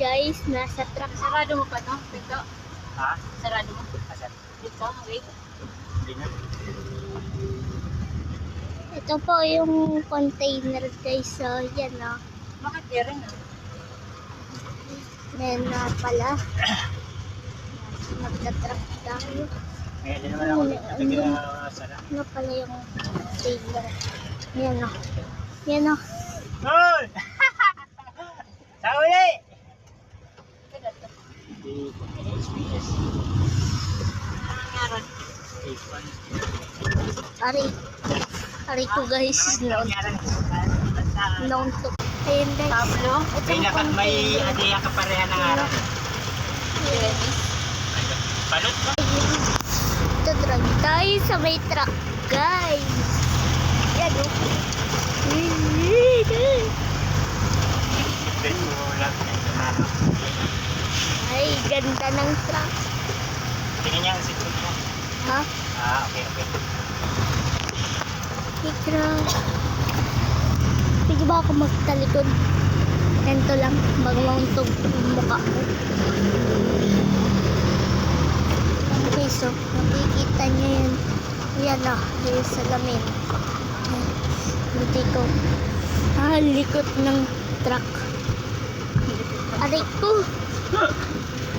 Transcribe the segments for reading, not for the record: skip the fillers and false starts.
guys, nasa truck. Sarado mo pa to, Pito? Ha? Sarado mo. Asan? Dito, wait. Hindi na. Ito po yung container guys. So, yan o. Bakit di rin Then na pala. Magta-truck tayo. Ngayon din naman ako dito sana. Ano pala yung container. Yan o. Yan o. Hoy! Sa uli! SPS. Nangyari. Ari. Ari ko guys. Noon to. Ayun guys. Pablo. May adiya ka pareha ng araw. Yes. Balot ba? Ito drag tayo sa may truck guys. Yan o. Bet mo lang. Ay, ganda ng truck. Tingnan niya ang sikot mo. Ha? Okay. Hey, truck. Pwede ba ako magtalikod? Ganito lang. Magmauntog yung mukha ko. Okay, so, nakikita niyo yun. Yan o. Yung salamin. Hindi ko. Likot ng truck. Aray ko.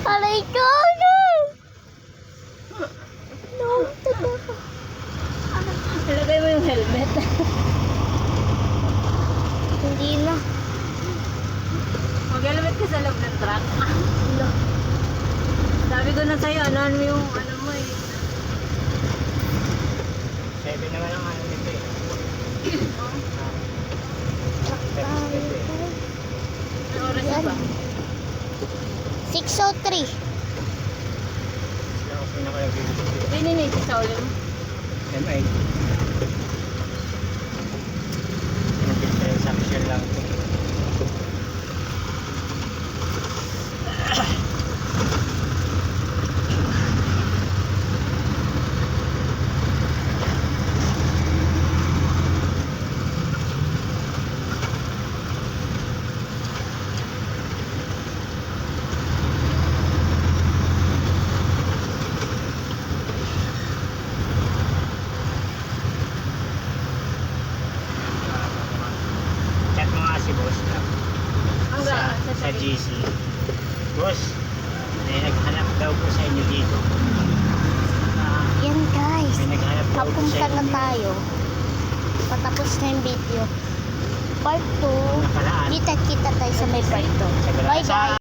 Aray ko. No, taga ko. Ilagay mo yung helmet. Hindi na. Mag-helmet ka sa loob ng truck. No. Sabi ko na sa'yo, ano yung ano mo eh. 7 naman ang ano nito eh. Ano oras Yan. ba? 6:03. Sila ako pinaka-review. Pininiti sa ulo mo. MI. Pinapit sa share lang ito. Chat mo nga si boss lang. Hanggang Sa GC. Boss, may naghanap daw po sa inyo dito. Yan guys. May naghanap daw po Papunta sa na inyo. tayo. Patapos na yung video. Part 2. Nakalaan. Kita-kita tayo sa may part 2. Bye guys.